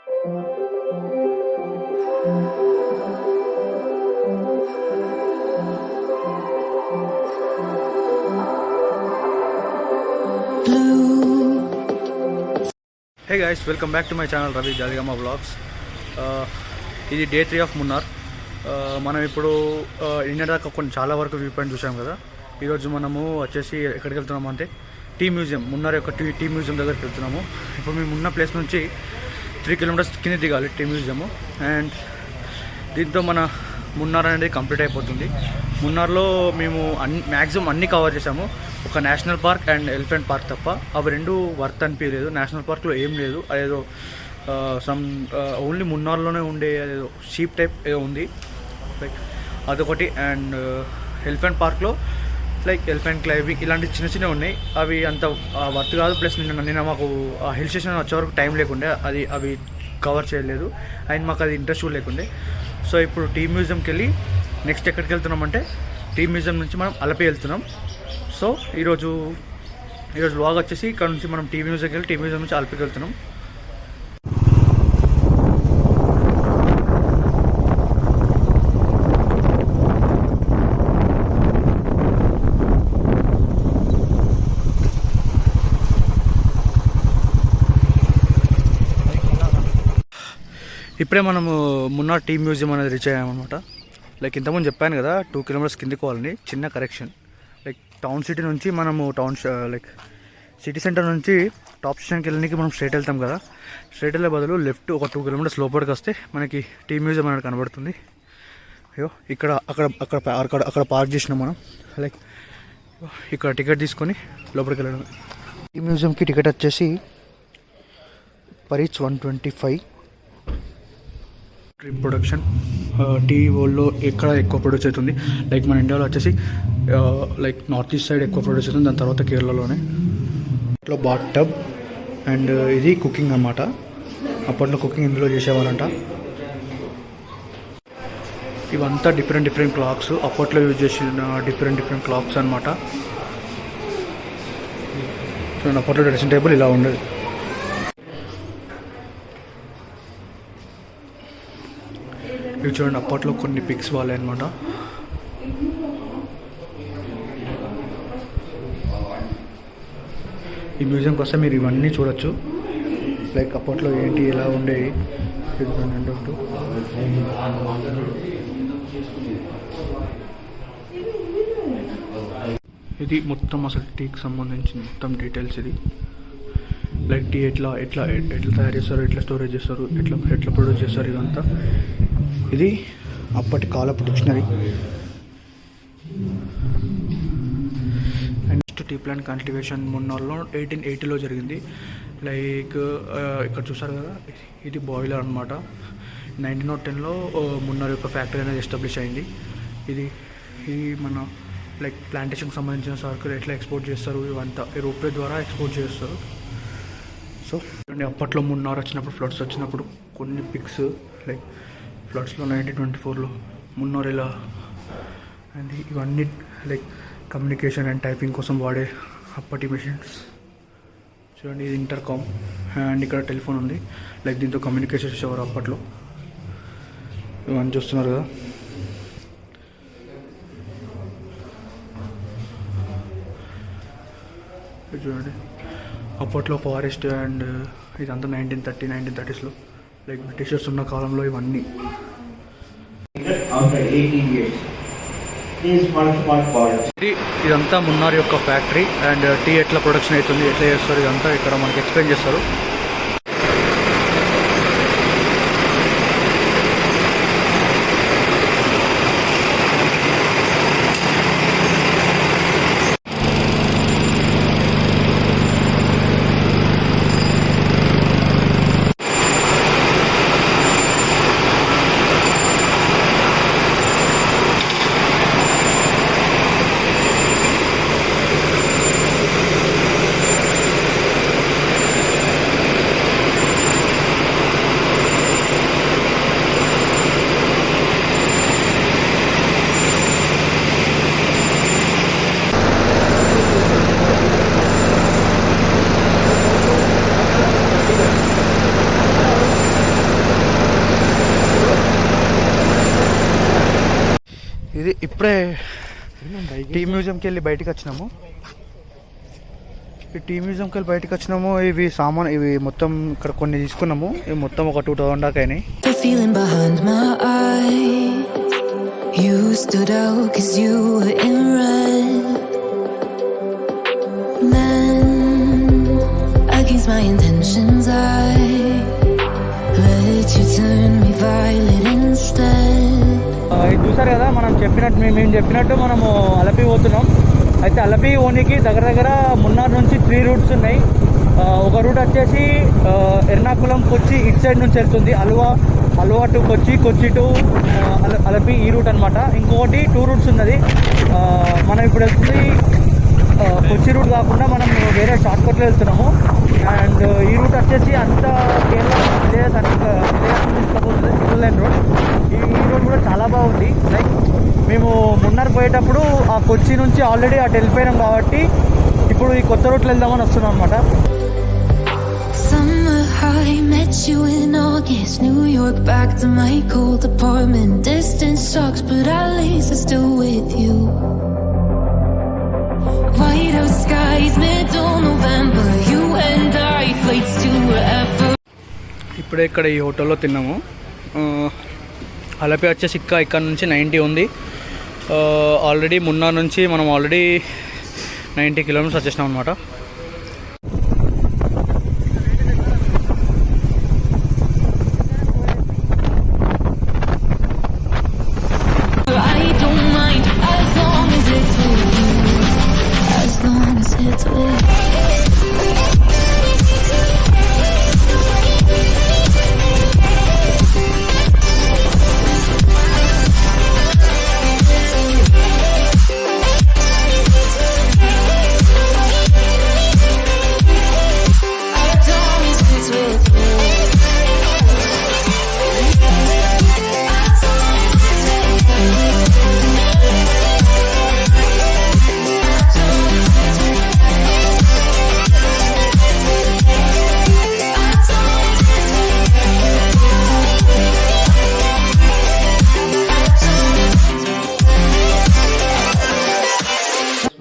Hey guys, welcome back to my channel Ravi Jaligama Vlogs. ఇది day 3 of Munnar. మనం ఇప్పుడు India దాకా కొన్ని చాలా వరకు వ్యూ పాయింట్ చూసాం కదా. ఈరోజు మనము వచ్చేసి ఎక్కడికి వెళ్తున్నాము అంటే టీ మ్యూజియం, మున్నార్ యొక్క టీ మ్యూజియం దగ్గరికి వెళ్తున్నాము. ఇప్పుడు మేము ఉన్న ప్లేస్ నుంచి 3 కిలోమీటర్స్ కింద దిగాలి టీ మ్యూజియము. అండ్ దీంతో మన మున్నార్ అనేది కంప్లీట్ అయిపోతుంది. మున్నార్లో మేము మ్యాక్సిమం అన్నీ కవర్ చేసాము. ఒక national park and elephant park తప్ప అవి రెండు వర్త్ అనిపించలేదు. నేషనల్ పార్క్లో ఏం లేదు, అదేదో సమ్ ఓన్లీ మున్నార్లోనే ఉండే అదేదో షీప్ టైప్ ఏదో ఉంది, లైక్ అదొకటి. అండ్ ఎలిఫెంట్ పార్క్లో లైక్ ఎలిఫెంట్ క్లైంబింగ్ ఇలాంటి చిన్న చిన్నవి ఉన్నాయి. అవి అంత వర్త్ కాదు. ప్లస్ నిన్న మాకు ఆ హిల్ స్టేషన్ వచ్చే వరకు టైం లేకుండే, అవి కవర్ చేయలేదు. అండ్ మాకు అది ఇంట్రెస్ట్ కూడా లేకుండే. సో ఇప్పుడు టీ మ్యూజియంకి వెళ్ళి నెక్స్ట్ ఎక్కడికి వెళ్తున్నామంటే టీ మ్యూజియం నుంచి మనం అలపి వెళ్తున్నాం. సో ఈరోజు వ్లాగ్ వచ్చేసి ఇక్కడ నుంచి మనం టీ మ్యూజియంకి వెళ్ళి టీ మ్యూజియం నుంచి అలపికి వెళ్తున్నాం. ఇప్పుడే మనము మున్నార్ టీ మ్యూజియం అనేది రీచ్ అయ్యామన్నమాట. లైక్ ఇంతకుముందు చెప్పాను కదా 2 కిలోమీటర్స్ కిందికి పోవాలని. చిన్న కరెక్షన్, లైక్ టౌన్ సిటీ నుంచి మనము లైక్ సిటీ సెంటర్ నుంచి టాప్ స్టేషన్కి వెళ్ళడానికి మనం స్ట్రైట్ వెళ్తాం కదా. స్ట్రైట్ వెళ్ళే బదులు లెఫ్ట్ ఒక 2 కిలోమీటర్స్ లోపలికి వస్తే మనకి టీ మ్యూజియం అనేది కనబడుతుంది. అయ్యో ఇక్కడ అక్కడ పార్క్ చేసినాం మనం. లైక్ ఇక్కడ టికెట్ తీసుకొని లోపలికి వెళ్ళడం. టీ మ్యూజియంకి టికెట్ వచ్చేసి per each 125. Tea production tea వరల్డ్లో ఎక్కడ ఎక్కువ ప్రొడ్యూస్ అవుతుంది, లైక్ మన ఇండియాలో వచ్చేసి లైక్ నార్త్ ఈస్ట్ సైడ్ ఎక్కువ ప్రొడ్యూస్ అవుతుంది, దాని తర్వాత కేరళలోనే. ఇట్లా బాత్ టబ్ అండ్ ఇది కుకింగ్ అన్నమాట. అప్పట్లో కుకింగ్ ఇందులో చేసేవాళ్ళంట. ఇవంతా డిఫరెంట్ క్లాక్స్, అప్పట్లో యూజ్ చేసిన డిఫరెంట్ క్లాక్స్ అనమాట. చూడండి, అప్పట్లో డ్రెస్సింగ్ టేబుల్ ఇలా ఉండేది. ఇవి చూడండి, అప్పట్లో కొన్ని పిక్స్ వాళ్ళే అనమాట. ఈ మ్యూజియంకి వస్తే మీరు ఇవన్నీ చూడొచ్చు. లైక్ అప్పట్లో ఏంటి ఎలా ఉండేవి. ఇది మొత్తం అసలు టీకి సంబంధించిన మొత్తం డీటెయిల్స్. ఇది లైక్ టీ ఎట్లా తయారు చేస్తారు, ఎట్లా స్టోరేజ్ చేస్తారు, ఎట్లా ప్రొడ్యూస్ చేస్తారు, ఇదంతా. ఇది అప్పటి కాలపు dictionary. Next tea plant cultivation మున్నార్లో 1880లో జరిగింది. లైక్ ఇక్కడ చూసారు కదా, ఇది బాయిలర్ అనమాట. 1910లో మున్నార్ యొక్క ఫ్యాక్టరీ అనేది ఎస్టాబ్లిష్ అయింది. ఇది మన లైక్ ప్లాంటేషన్కి సంబంధించిన సరుకులు ఎట్లా ఎక్స్పోర్ట్ చేస్తారు, ఇవంతా రోప్వే ద్వారా ఎక్స్పోర్ట్ చేస్తారు. సో అప్పట్లో మున్నార్ వచ్చినప్పుడు, ఫ్లడ్స్ వచ్చినప్పుడు కొన్ని పిక్స్, లైక్ ఫ్లడ్స్లో 1924లో మున్నార్ ఇలా. అండ్ ఇవన్నీ లైక్ కమ్యూనికేషన్ అండ్ టైపింగ్ కోసం వాడే అప్పటి మెషిన్స్. చూడండి, ఇది ఇంటర్కామ్. అండ్ ఇక్కడ టెలిఫోన్ ఉంది, లైక్ దీంతో కమ్యూనికేషన్ చేసేవారు అప్పట్లో. ఇవన్నీ చూస్తున్నారు కదా. చూడండి, అప్పట్లో ఫారెస్ట్ అండ్ ఇదంతా 1930s లైక్ బ్రిటిషర్స్ ఉన్న కాలంలో ఇవన్నీ. ఇదంతా మున్నార్ యొక్క ఫ్యాక్టరీ. అండ్ టీ ఎట్లా ప్రొడక్షన్ అవుతుంది, ఎట్లా చేస్తారు, ఇదంతా ఇక్కడ మనకి ఎక్స్ప్లెయిన్ చేస్తారు. ఇది ఇప్పుడే టీ మ్యూజియంకి వెళ్ళి బయటకు వచ్చినాము. ఈ టీ మ్యూజియంకి వెళ్ళి బయటకు వచ్చినాము. ఇవి మొత్తం ఇక్కడ కొన్ని తీసుకున్నాము. ఇవి మొత్తం ఒక 2000 దాకా అయినాయి. My intentions, I let you turn me violet instead. ఇది చూసారు కదా, మేము చెప్పినట్టు మనము అలపి పోతున్నాం. అయితే అలపి ఓనికి దగ్గర మున్నార్ నుంచి 3 రూట్స్ ఉన్నాయి. ఒక రూట్ వచ్చేసి ఎర్నాకుళం కొచ్చి ఇటు సైడ్ నుంచి వెళ్తుంది. Alva to Kochi to Alleppey ఈ రూట్ అనమాట. ఇంకొకటి 2 రూట్స్ ఉన్నది. మనం ఇప్పుడు వెళ్తుంది కొచ్చి రూట్ కాకుండా మనం వేరే షార్ట్ కట్లో వెళ్తున్నాము. అండ్ ఈ రూట్ వచ్చేసి అంతా కేరళ విలేజెస్ తీసుకుపోతుంది, సింగిల్ లైన్ రోడ్. ఈ రోడ్ కూడా చాలా బాగుంది. లైక్ మేము మున్నార్ పోయేటప్పుడు ఆ కొచ్చి నుంచి ఆల్రెడీ అటు వెళ్ళిపోయినాం కాబట్టి ఇప్పుడు ఈ కొత్త రూట్లో వెళ్దామని వస్తున్నాం అనమాట. I met you in August, New York, back to my cold apartment. Distance sucks, but at least I'm still with you. White out skies, middle November, you and I, flights to wherever. ఇప్పుడే ఇక్కడ ఈ హోటల్లో తిన్నాము. అలపి వచ్చేసి ఇక్కడ నుంచి 90 ఉంది. Already Munnar నుంచి మనం 90 కిలోమీటర్స్ వచ్చేసినాం అనమాట.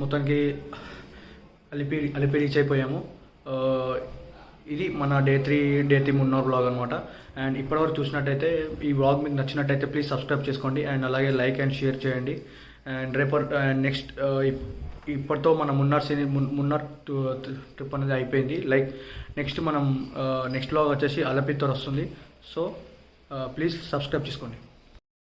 మొత్తానికి అలిపి రీచ్ అయిపోయాము. ఇది మన డే త్రీ మున్నార్ వ్లాగ్ అనమాట. అండ్ ఇప్పటివరకు చూసినట్టయితే ఈ వ్లాగ్ మీకు నచ్చినట్టయితే ప్లీజ్ సబ్స్క్రైబ్ చేసుకోండి. అండ్ అలాగే లైక్ అండ్ షేర్ చేయండి. అండ్ నెక్స్ట్ ఇప్పటితో మన మున్నార్ ట్రిప్ అనేది అయిపోయింది. లైక్ నెక్స్ట్ వ్లాగ్ వచ్చేసి అలపితో వస్తుంది. సో ప్లీజ్ సబ్స్క్రైబ్ చేసుకోండి.